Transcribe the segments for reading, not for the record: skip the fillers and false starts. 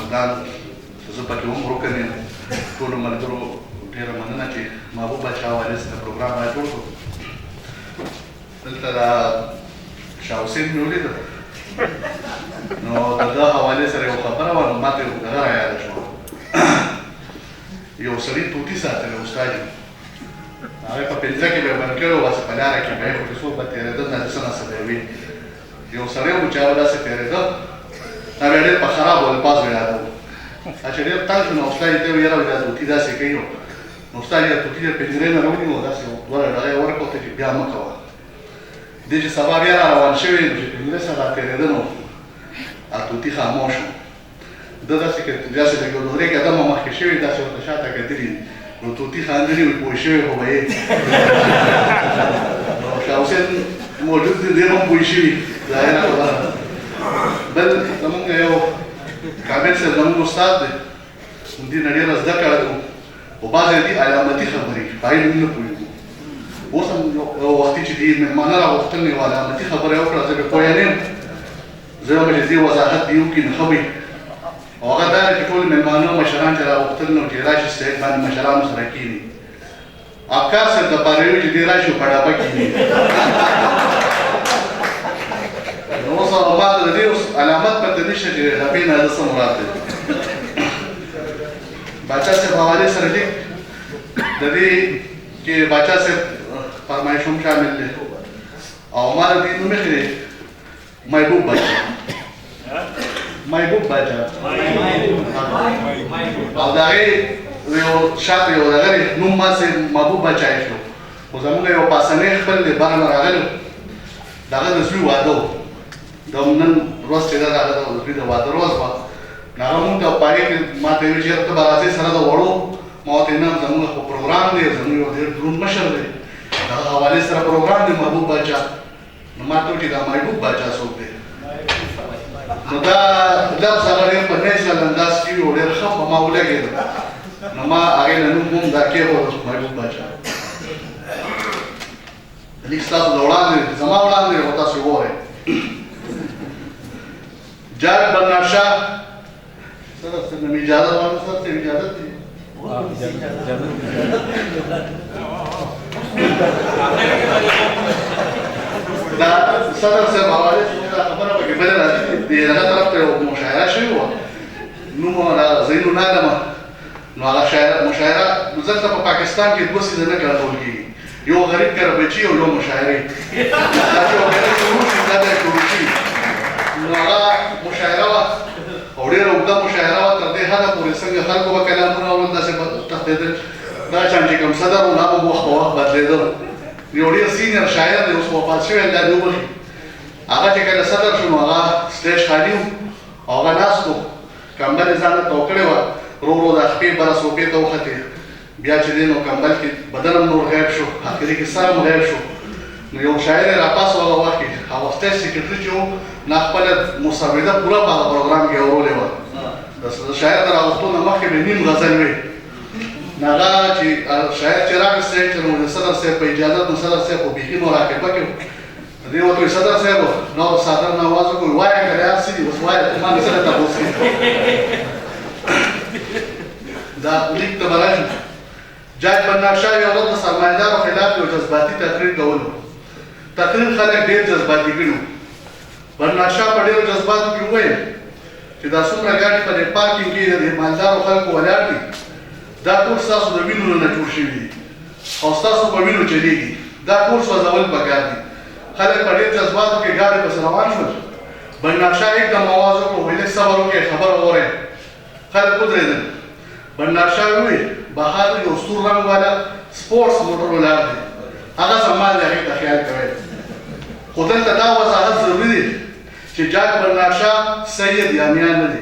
سودان زه پکې هم ورکن یم ټولو ملګرو ډېره مننه چې محبوب باچا والد ته پروګرام را جوړ کړو دلته د شاه حسین مې ولیده نو د ده حوالې سره یو خبره وه نو ماته یو دغه رایاده شوه یو سړي طوطي ساتلی استاد هغه په پنځه کې به یې بند کړی و بس په لاره کې به یې خو چې څوک به تېرېده نه څه نه څه به یې وي یو سړی و چې هغه داسې تېرېده دا به یې ډېر په خرابو الفاظو یاده و چې ډېر تنګ شو نو استاد یې ته ویل یاره دا طوطي داسې کوي نو استاد یې طوطي د پنجرې نه راونیو او داسې دوه ډغې یې ورکړو ته چې بیا مه کوه دې چې سبا بیا را روان شوی نو چې پنجرې سره را تېرېده نو طوطي خاموش و ده داسې لږ یو دوه درې قدمه مخکې شوي داسې ورته شاته کتلي نو طوطي خاندلي وي پوه شوی خو به یې نو شاه حسین موجود دی ډېر هم پوه شوي ظاهره خبره بل زمونږ یو کامل صاحب زمونږ استاد دی دې نه ډېره زده کړه کوو خو بعضې دي علامتي خبرې په هغې موږ نه پوهېږو اوس هم یو وختي چې دې مېلمانه راغوښتل نو یو علامتي خبره یې وکړه زه بې پوهه نه یم زه به چې دې وضاحت دې وکړي نو ښه وي او هغه دا دی چې ټول مېلمانه مشران چې راغوښتل نو چې راشي سټیج باندې مشرانو سره کښېني افکار صاحب دپاره وي چې دې راشي او په ډبه کښېني نو اوس ما ته د دې اوس علامت پته نشته چې ډبې نه ده څه مراد دی باچا صاحب حوالې سره لیک د دې کې باچا صاحب فرمایش هم شامل دی او ما د دې نوم ایښی دی محبوب باچا محبوب باچا او د هغې یو شاته یو دغه دی نوم ما صاحب محبوب باچا ایښی خو زموږ یو پاسنی خپل دی بهر نه راغلی د هغه د زوی واده و د نن ورځ چې ده د هغه د زوی د واده ورځ وه نو هغه مونږ ته په هغې کې ما ته ویل چې یاره ته به راځې سره د وړو ما ورته نه زموږ خو پروګرام دی زموږ یو ډېر دروند مشر دی د هغه حوالې سره پروګرام دی محبوب باچا نو ما ته ویل چې دا محبوب باچا څوک دی نو دا لفظ هغه ډېر په نیچرل انداز کې وي او ډېر ښه په ما ولګېده نو ما هغې نه نوم هم دا کېښود محبوب باچا لیک ستاسو د وړاندې زما وړاندې او تاسو وګورئ جاوید برنار شاه صدر صاحب نه مې اجازه غواړم صدر صاحب اجازت دی دا صدر صاحب حوالې دا خبره پکې بله راځي د هغه طرف ته یو مشاعره شوې وه نوم هغه زینو نالمه نو هغه مشاعره دلته په پاکستان کې دوه څیزه نه کنټرول کېږي یو غریب کربچي او یو مشاعرې دا چې یو غریب کروشي دا دی کروشي نو هغه مشاعره وه او ډېره اوږده مشاعره وه تر دې حده پورې څنګه خلکو به کلامونه اورل داسې به تښتېدل دا شان چې کوم صدر و هغه به وخت په وخت بدلېده یو ډېر سینیر شاعر دی اوس وفات شوی الله دې وبخي هغه چې کله صدر شو نو هغه سټیج خالي و او هغه ناست و کمبل یې ځان ته تو کړې وه ورو ورو د خپې بره صوفې ته وختې بیا چې دی نو کمبل کې بدن هم نور غیب شو اخري کې سر هم غیب شو نو یو شاعر یې راپاس و هغه وخت کې هغه سټیج سیکرټري چې و نه خپله مسوده پوره په هغه پروګرام کې اورولې وه د شاعر د راغوښتو نه مخکې به نیم غزل وې نو هغه چې شاعر چې راغی سټیج ته نو د صدر صاحب په اجازت نو صدر صاحب خو بیخي مراقبه کې و دې ورته وایي صدر صاحب نو صادر نه آواز وکړو وایه که یار څه دي اوس وایه ما نه څه نه تپوس کوي دا لیک ته به راشو جاج برنار شاه یو ورځ د سرمایهدارو خلاف یو جذباتي تقریر کولو تقریر خلک ډېر جذباتي کړي وو برنار شاه په ډېرو جذباتو کې وویل چې دا څومره ګاډي په دې پارکینګ کې د مالدارو خلکو ولاړ دي دا ټول ستاسو د وینو نه جوړ شوي دي او ستاسو په وینو چلیږي دا کور سوځول پکار دي خلک په ډېر جذباتو کې ګاډي پسې روان شول برنار شاه یکدم آواز وکړو ویل لږ صبر وکړئ خبره واورئ خلک ودرېدل برنار شاه وویل بهر یو سور رنګ والا سپورټس موټر ولاړ دی هغه زما د هغې ته خیال کوئ خو دلته دا وضاحت ضروري دی چې جاج برنار شاه سید یا میان نه دی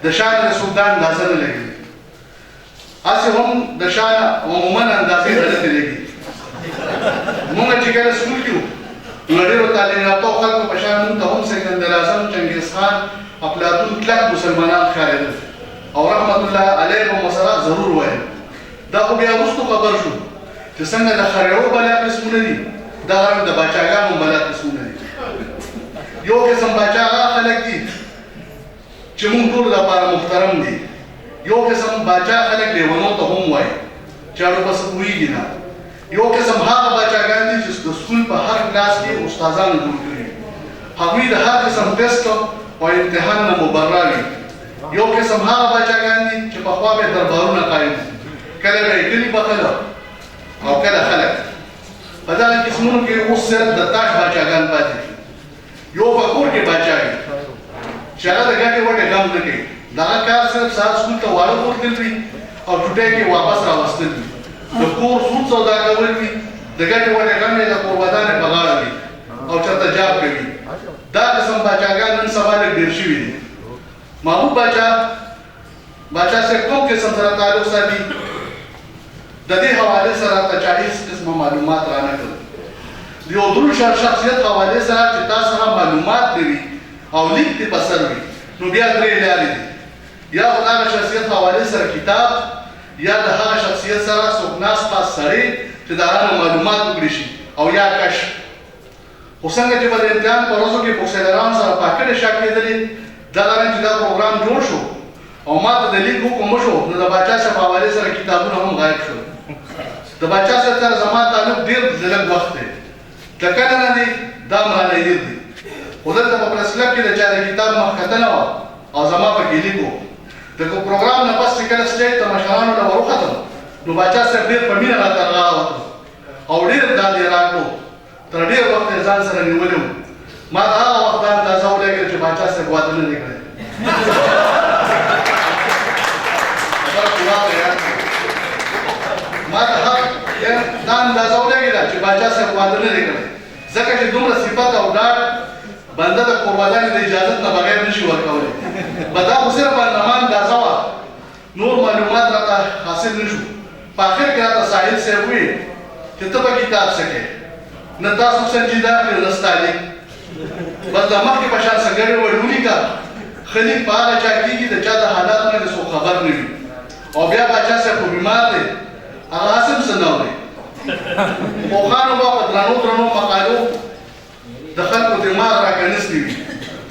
د شاه نه د سلطان اندازه نه لګي هسې هم د شاه نه عموما اندازې ته نه دي لګي مونږ چې کله سکول کې وو نو ډېرو تعلیم یافته خلکو په شان مونږ ته هم سکندر اعظم چنګیز خان افلاطون کلک مسلمانان ښکارېدل او رحمت الله علیه به مسله ضرور وایي دا خو بیا وروستو خبر شو چې څنګه د خریو بلا قسمونه دي دغه رنګ د باچاګانو بلا قسمونه دي یو قسم باچا هغه خلک دي چې موږ ټول لپاره محترم دي. یو قسم باچا خلک لیونو ته هم وایي چې اړو پس پوهېږي نه. یو قسم هغه باچاګان دي چې د سکول په هر کلاس کې استادانو جوړ کړي هغوی د هر قسم ټسټ او امتحان نه مبرا وي. یو قسم هغه باچاګان دي چې پخوا به دربارونه قایم کله به یې کلي بخله او کله خلک. په دغه قسمونو کې اوس صرف د تاش باچاګان پاتې دي. یو په کور کې باچا وي چې هغه د ګټې وټې غم نه کوي. دغه کار صرف سهار سکول ته واړه بوتل وي او ټوټې کې واپس راوستل وي. د کور سود سودا کول وي، د ګټې وټې غم یې د کور ودانې په غاړه وي او چېرته جاب کوي. دا قسم باچاګان نن سبا لږ ډېر شوي دي. محبوب باچا صاحب کوم قسم سره تعلق ساتي؟ د دې حوالې سره ته 40 قسمه معلومات رانه کړل. د یو دروند شخصیت حوالې سره چې تا سره معلومات لري او لیک دې په سر وي نو بیا 3 لارې دي. یا د هغه شخصیت حوالې سره کتاب، یا د هغه شخصیت سره څوک ناست پاس سړی چې د هغه معلومات وکړي شي، او یا کشف. خو څنګه چې به د امتحان په ورځو کې بوکسیلران سره پاکټې شا کېدلې، دغه رنګ چې دا پروګرام جوړ شو او ما ته د لیک حکم وشو نو د باچا صاحب حوالې سره کتابونه هم غایب شول. د باچا صاحب سره زما تعلق ډېر لږ وخت دی، د کله نه دی دا معنی ډېر دی. خو دلته په پریس کلب کې د چا د کتاب مخکتنه وه او زما پکې لیک و. د پروګرام نه پس چې کله سټیج ته مشرانو له وروختم نو باچا صاحب ډېر په مینه راته راغوتو او ډېر داد یې راکړو. تر ډېر وخت یې ځان سره نیولی وم. ما د هغه وخت دا اندازه ولګېده چې باچا صاحب واده نه دی کړی. ما ته دا اندازه ولګېده چې باچا صاحب واده نه دی کړی، ځکه چې دومره صفت او ډاډ بنده د قربانیانو د اجازت نه بغیر نشي ورکولی. به دا خو صرف برنامه اندازه وه، نور معلومات راته حاصل نه شو. په اخر کې راته ساحل صاحب وویل چې ته به کتاب څه کوې، نه تاسو سنجیده کړې نه ستا لیک، بس د مخکې په شان سګرې وړې ولیکه. ښه لیک په هغه چا کېږي د چا د حالاتو نه څوک خبر نه وي. او بیا باچا صاحب خو بیمار دی، هغه هسې هم څه نه اوري. پوهانو به په درنو مقالو د خلکو دماغ راکنیستی وي،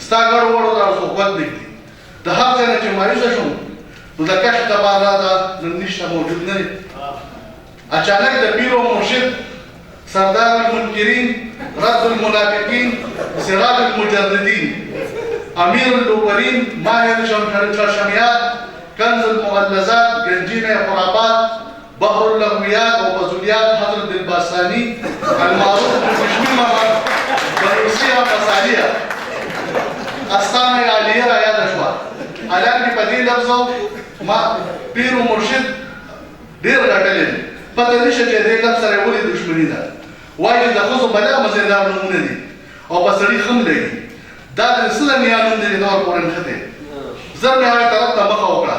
ستا ګډو وړو ته څوک غوږ نږدي. د هر ځای نه چې مایوسه شوم نو د کشف دپاره راته نن نشته، موجود نه دی. اچانک د پیر و مرشد، سردار المنکرین، رد المنافقین، سراج المجردین، امیر اللوپرین، ماهر شرشمیات، کنز المغلظات، گنجین خرابات، بحر اللغویات و فضولیات حضرت الباسانی، المعروف بالمشمی محمد بروسیه مسالیه، استانه عالیه را یاد شوه. حالانکه په دې لفظو ما پیر و مرشد ډېر ګټلي دي. پته نشته چې دې لفظ سره ولې دښمني ده. وایي چې د ښځو بلا مزېدار نومونه دي او په سړي ښه هم لګي. دا د څه د نیا نوم دی چې دور پورې نښتی. زر مې هغې طرف ته مخه وکړه.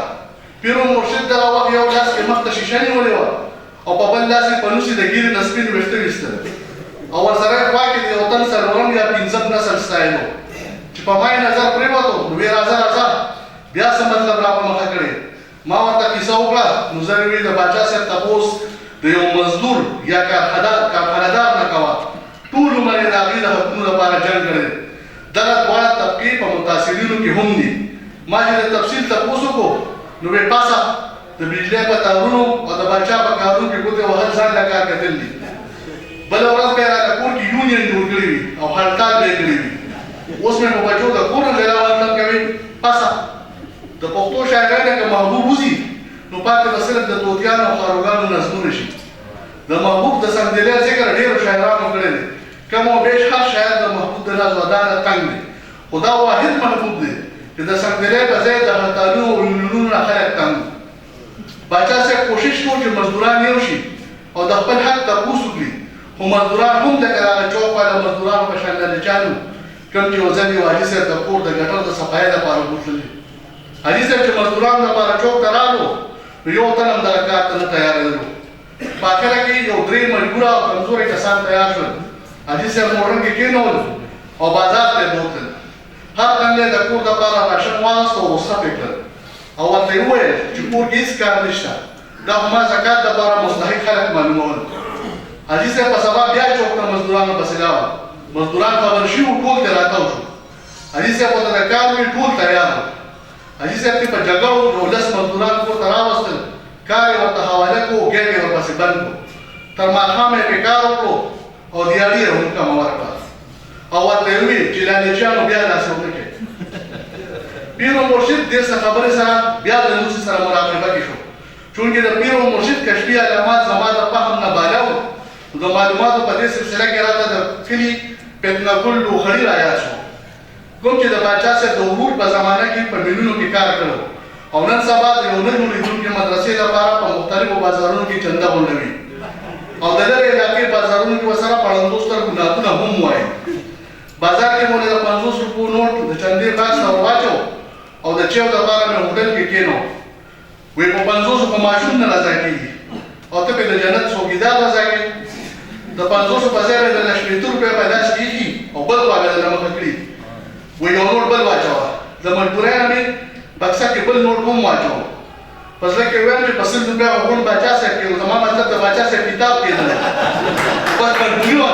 پیر و مرشد دغه وخت یو لاس کې مخ ته شیشه نیولې وه او په بل لاس یې په نوس یې د ګیرې نه سپین ویښته ویستل او ورسره یې خوا کې د یو تن څلورم یا پنځم نسل ستایلو چې په ما یې نظر پرېوتو نو ویې راځه بیا څه مطلب را په مخه کړې. ما ورته کیسه وکړه نو زه مې د باچا صاحب تپوس د یو مزدور یا کارخانهدار نه کوه. ټول عمر یې د هغوی د حقونو لپاره جنګ کړی. دغه دواړه طبقې په متاثرینو کې هم دي. ما چې د تفصیل تپوس وکړو نو ویې پاسه د بجلۍ په تارونو او د باچا په کارونو کې ګوتې وهل ځان له کار کتل دي. بله ورځ به یې راته کور کې یونین جوړ کړی وي او هړتال به یې کړی وي. اوس مې په بچو د کور نه جلاوطن کوي. پاسه د پښتو شاعرانو که محبوب وځي نو پاتې به صرف د طوطیانو او خاروګانو نظمونه شي. د محبوب د سمدلۍ ذکر ډېرو شاعرانو کړی دی. کم او بیش هر شاعر د محبوب د ناز ودانه تنګ دی، خو دا واحد محبوب دی چې د سمدلۍ په ځای د هړتالونو او یونینونو نه خلک تنګ دي. باچا صاحب کوشش کوو چې مزدوران یو شي او د خپل حق تپوس وکړي، خو مزدوران هم لکه دغه چوک والا مزدورانو په شان لالچانو کوم چې یو ځل یو حاجي صاحب د کور د ګټر د صفایۍ لپاره بوتللي. حاجي صاحب چې مزدورانو لپاره چوک ته راغلو نو یو تن هم دغه کار ته نه تیارېدلو. په اخره کې یو درې مجبوره او کمزوري کسان تیار شول. حاجي صاحب موټر کې کېنول او بازار ته یې بوتلل. هر تن یې د کور دپاره راشن واغوست او رخصت یې کړل او ورته یې وویل چې کور کې هېڅ کار نشته، دا خو ما زکات دپاره مستحق خلک معلومول. حاجي صاحب په سبا بیا چوک ته مزدورانو پسې لاړل. مزدوران خبر شوي وو، ټول ترې راتاو شو. حاجي صاحب ورته د کار وویل، ټول تیار وو. حاجي صاحب ته په جګړو یو لس مزدوران کور ته راوستل، کار یې ورته حواله کړو، ګېډ یې ورپسې بند کړو. تر ماښامه یې پرې کار وکړو او دیاړي یې هم کمه ورکړه او ورته یې وویل چې لانجیانو بیا داسې ونه کړې. پیر و مرشد دې خبرې سره بیا د روسي سره مراقبه کې شو، چونکې د پیر و مرشد کشفي علامات زما د فهم نه بالا وو. د معلوماتو په دې سلسله کې راته د کلي فتنه ګل لوخړي رایاد شو، کوم چې د پاچا صاحب د عبور په زمانه کې په میلیونو کې کار کړی او نن سبا د یو نوي لیدونکي مدرسې لپاره په مختلفو بازارونو کې چنده غونډوي او د لرې علاقې بازارونو کې ورسره پړندو سترګو نعتونه هم وایي. بازار کې مو د 50 روپو نوټ د چندې باکس ته ور واچو او د چیو دپاره مې هوټل کې کېنو. وایي په 50 په ماشوم نه رضا کېږي او ته پرې د جنت څوکیدار رضا کړې. د 50 په ځای به د 80 روپۍ پیداش کېږي او بل خوا به درنه مخه کړي. وایي یو نوټ بل واچوه. د مجبورۍ نه مې بکسه کې بل نوټ هم واچوه. په زړه کې ویل چې په 100 روپۍ غونډ باچا صاحب کې زما مطلب د باچا صاحب کتاب کېدلی بس مجبوري وه.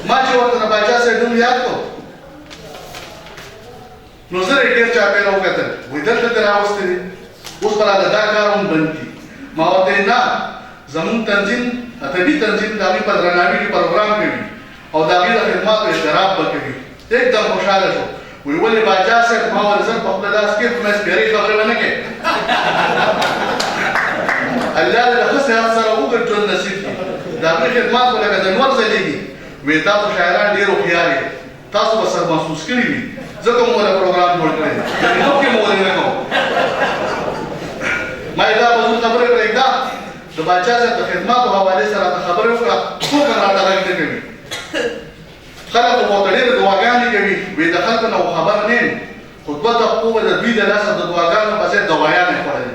ما چې ورته د باچا صاحب نوم یاد کړو نو زه یې ډېر چاپېره وکتل، وایي دلته دې راوستې دي، اوس به راته دا کار هم بند کړي. ما ورته ویل نه، زموږ تنظیم ادبي تنظیم د هغوی په درناوي کې پروګرام کوي او د هغوی د خدماتو اشتراک به کوي. एकदम خوشحاله شو. وایي ولې باچا صاحب ما ویل زه په خپله لاس کې خو مې سپېرې خبرې ونه کړې. الله دې د ښه صحت سره اوږد ژوند نصیب کړي. د هغوی خدمات به لکه د نور ځلېږي. وایي تاسو شاعران ډېر هوښیار یې، تاسو به سر محسوس کړي وي، ځکه مو له پروګرام جوړ کړی دی، مخکې مو ولې نه کوم. ما یې دا فضول خبرې پرېږده، د باچا صاحب د خدماتو حوالې سره راته خبرې وکړه، څوک هم راته غږ نه کوي. خلک خو ورته ډېرې دعاګانې کوي. وایي د خلکو نه خبر نه یم، خو 2 دقیقو به د دوی د لاسه د دعاګانو په ځای دوايانې خوړلې.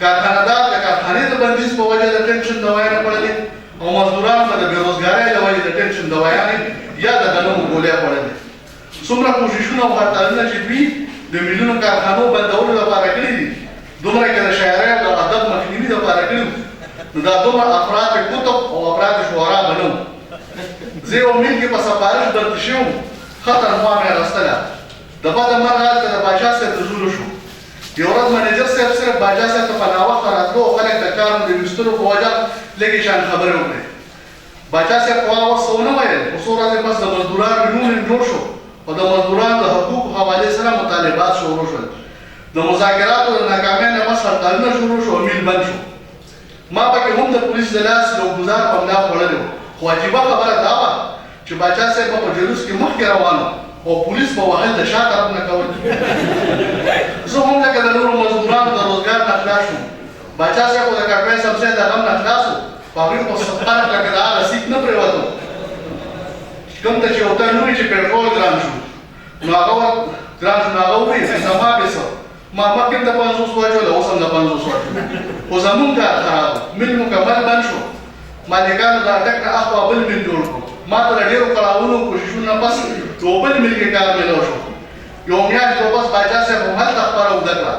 کارخانهدار د کارخانې د بندیز په وجه د ټینشن دوايانې خوړلې او مزدوران به د بېروزګارۍ له وجې د ټینشن دوايانې یا د غنمو ګولۍ خوړلې. څومره کوششونه او هرطالونه چې دوی د میلیونو کارخانو بندولو لپاره کړي دي، دومره که د شاعرۍ او د ادب مخنیوي لپاره کړي وو، نو دا دومره افراد کتب او افراد شعرا به نه وو. زه یو میل کې په سفارش درته شوی وم، ښه تنخوا مې اخیستله. د بده مرغه هلته د باچا صاحب د زولو شو. یو ورځ منیجر صاحب صرف باچا صاحب ته په ناوخته راتلو او خلک د کار د ویستلو په وجه لږې شان خبرې وکړې. باچا صاحب په هغه وخت څه ونه ویل، خو څو ورځې پس د مزدورانو یونین جوړ شو او د مزدورانو د حقوقو حوالې سره مطالبات شروع شول. د مذاکراتو د ناکامۍ نه پس هرطالونه شروع شو او میل بند شو. ما پکې هم د پولیس د لاس یو ګزار په ملا خوړلی و، خو عجیبه خبره دا وه چې باچا صاحب به په جلوس کې مخکې روان او پولیس به وهل د شا طرف نه کول. زه هم لکه د نورو مزدورانو د روزګار نه خلاص شوم. باچا صاحب خو د کټوۍ سمسۍ د غم نه خلاص و، په هغوی خو خلک لکه د هغه سیټ نه پرېوتو کوم ته چې یو تن ووایي چې پېټرول ګران شو، نو هغه ګران شو، نو هغه ووایي زما بې څه، ما مخکې هم د 50 واچوله، اوس هم د 50 واچوله، خو زمونږ کار خراب و، میل مکمل بند شو. مالکانو د اټک نه اخوا بل میل جوړ کړو. ما ته د ډېرو کړاوونو کوششونو نه پس یو بل میل کې کار میلاو شو. یو میاشت وروسته باچا صاحب هم هلته خپره اوږده کړه.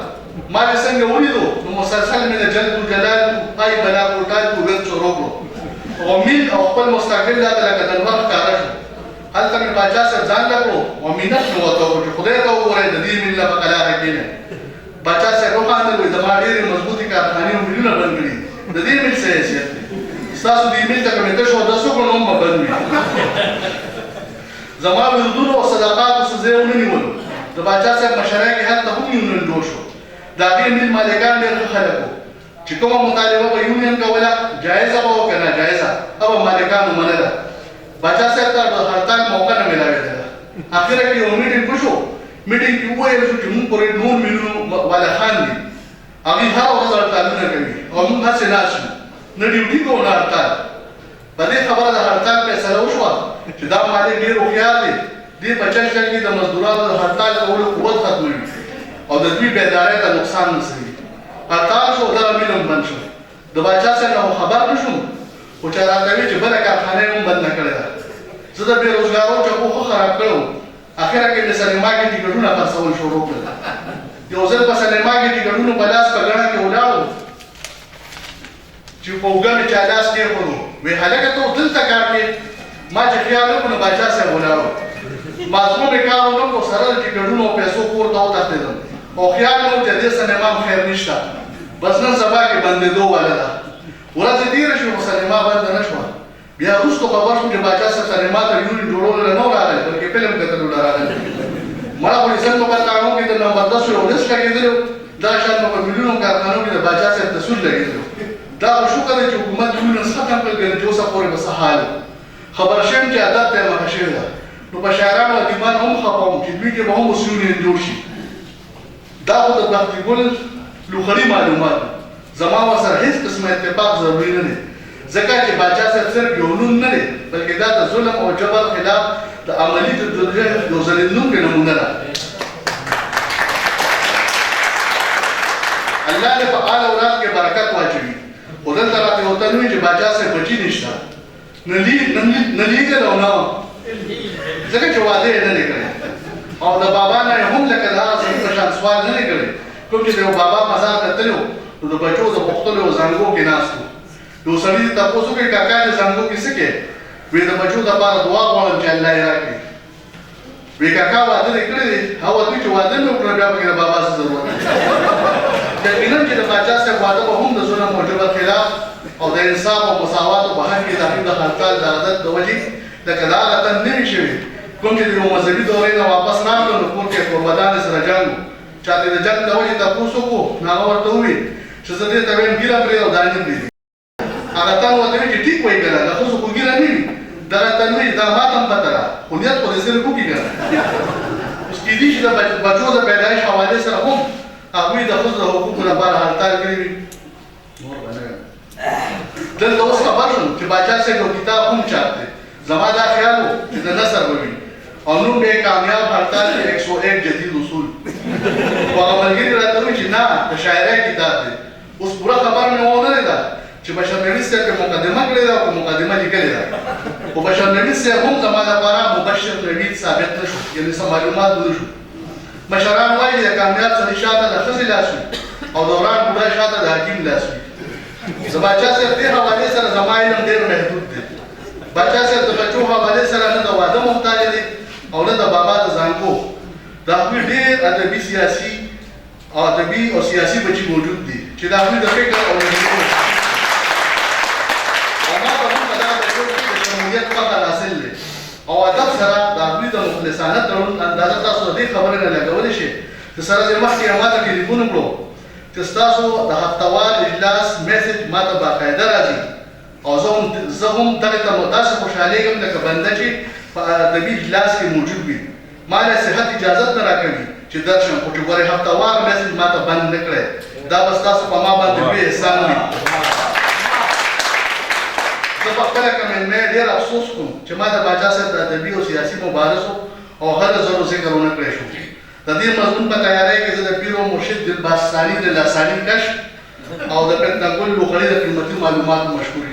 ما چې څنګه ولیدو نو مسلسل مې د جلد جلال پای بلا کوټال ویل شروع کړو او میل او خپل مستقبل راته لکه د لمر ښکاره شو. هلته مې باچا صاحب ځان له کړو او مینت مې ورته وکړو چې خدای ته وګورئ د دې میل نه په قلاره کښېنئ. باچا صاحب وخاندل، وایي زما ډېرې مضبوطې کارخانې او میلونه بند کړي، د دې میل څه حیثیت دی؟ ستاسو د ایمیل ته که مې تش اودس وکړو نو هم به بند وي. زما ورودونو او صداقاتو څه ځای ونه نیولو. د باچا صاحب مشرۍ کې هلته هم یونین جوړ شو. د هغې میل مالکان ډېر ښه خلک وو چې کومه مطالبه به یونین کوله، جایزه به وه که ناجایزه، هغه به مالکانو منله. باچا صاحب ته د هړتال موقع نه میلاوېدله. اخره کې یو میټینګ وشو. میټینګ کې وویل شو چې موږ پورې نور میلونو والا خان دي، هغوی هره ورځ هړتالونه کوي او موږ هسې ناست یو، نه ډیوټي کوو نه هړتال. په دې خبره د هړتال فیصله وشوه چې دا مالک ډېر هوښیار دی، دې په چل چل کې د مزدورانو د هړتال کولو قوت ختموي او د دوی بیدارۍ ته نقصان رسوي. هړتال شو، دغه میل هم بند شو. د باچا صاحب نه خبر نه شوم، خو چې راته وایي چې بله کارخانه یې هم بنده کړې ده. زه د بېروزګارو چپو ښه خراب کړی وم. اخره کې د سینما کې ټکټونه خرڅول شروع کړل. یو ځل په سینما کې ټکټونو په لاس په ګڼه کې ولاړو چې په اوږه مې چا لاس کېښودو، وایي هلکه ته دلته کار کوې؟ ما چې خیال وکړو نو باچا صاحب ولاړ و. مازغون مې کار ونه کړو سره د ټکټونو او پیسو کور ته وتښتېدم او خیال مې و چې دې سینما هم خیر نشته بس نن سبا کې بندېدو واله ده ورځې تېره شوې خو سینما بنده نه شوه بیا وروستو خبر شوم چې باچا صاحب سینما ته یونین جوړولو له نه و راغلی بلکې فلم کتلو له راغلی مړه خو عزت په کارخانو کې د نمبر 10 یو لسټ لګېدلی و دا شان په میلیونو کارخانو کې د باچا صاحب تصویر لګېدلی و دا به شکر دی چې حکومت یونین ختم کړ ګنې چې اوسه پورې به څه حال خبر شوم چې عادت ته یې مخه شوې ده نو په شاعرانو او ادیبانو هم خفه وم چې دوی کې به هم اوس یونین جوړ شي دا خو د بختي ګل لوخړي معلومات زما ورسره هېڅ قسمه اتفاق ضروري نه دی ځکه چې باچا صاحب صرف یو نوم نه دی بلکې دا د ظلم او جبر خلاف د عملي جدوجہد یو ځلېدونکې نمونه ده الله دې په آل اولاد کې برکت واچوي خو دلته راته یو تن وي چې باچا صاحب بچي نشته نه لیږل او نه ځکه چې واده یې نه دی کړی او د بابا نه یې هم لکه د هغه سړي په شان سوال نه دی کړی کوم چې د یو بابا مزار ته تللی و نو د بچو د پوښتلو یو زانګو کې ناست و یو سړي دې تپوس وکړي کاکا دې زانګو کې څه کوې وایي د بچو دپاره دعا غواړم چې الله یې راکړي وایي کاکا واده دې کړی دی هغه ورته وایي چې واده مې وکړه بیا پکې د بابا څه ضرورت دی یقینا چې د باچا صاحب واده به هم د ظلم او جبر خلاف او د انصاف او مساواتو په حق کې د حکیم د خلقال د عادت د وجې لکه دا عادت نه وي شوي کوم چې د یو مذهبي دورې نه واپس راغلو نو کور کې قربانانو سره جنګ چاته د جنګ د وجې تپوس وکړو نو هغه ورته وویل چې زه دې ته وایم ګیره پرې او دا نه پرېږدي هغه تن ورته وایي چې ټیک وایي که نه د ښځو خو ګیره نه وي دغه تن وایي دا ما ته هم پته ده خو نیت خو دې صرف وکړي که نه اوس کېدي چې د بچو د پیدایش حوالې سره هم هغوی د ښځو د حقوقو لپاره هلکار کړي وي نور به نه دلته اوس خبر شوم چې باچا صاحب یو کتاب هم چاپ دی زما دا خیال و چې د نثر به وي او نوم به یې کامیاب هړتال کې 101 جدید اصول خو هغه ملګري راته وایي چې نه د شاعرۍ کتاب دی اوس پوره خبر مې ونه لیده چې بشر نوید صاحب یې مقدمه کړې ده او مقدمه لیکلې ده خو بشر نوید صاحب هم زما لپاره مبشر نوید ثابت نه شو یعنې څه معلومات ونه شو مشران وایي د کامیاب سړي شاته د ښځې لاس وي او د وران بوډا شاته د حکیم لاس وي د باچا صاحب دې حوالې سره زما علم ډېر محدود دی باچا صاحب د بچو حوالې سره نه د واده محتاج دی او نه د بابا د زانګو د هغوی ډېر ادبي سیاسي او ادبي او سیاسي بچي موجود دي چې د هغوی د فکر او نظریو او ما ته هم په دغه بچو کې د شمولیت فخر حاصل دی او ادب سره د هغوی د مخلصانه تړون اندازه تاسو د دې خبرې نه لګولی شئ چې سره زه مخکې ما ته ټلیفون وکړو چې ستاسو د هفتوار اجلاس میسج ما ته باقاعده راځي او زه هم دغې ته داسې خوشحالېږم لکه بنده چې په ادبي اجلاس کې موجود وي ما له صحت اجازت نه راکوي چې درشم خو چې ګورې هفتوار میسج ما ته بند نه کړی دا به ستاسو په ما باندې لوی احسان وي زه په خپله که مېلمه ډېر افسوس کوم چې ما د باچا صاحب د ادبي او سیاسي مبارزو او هر زرو ذکر ونه کړی شو د دې مضمون په تیاری کې زه د پیر و مرشد دلباس ثاني د لاساني کشف او د پنتاګل لوخړي د قیمتي معلوماتو مشهور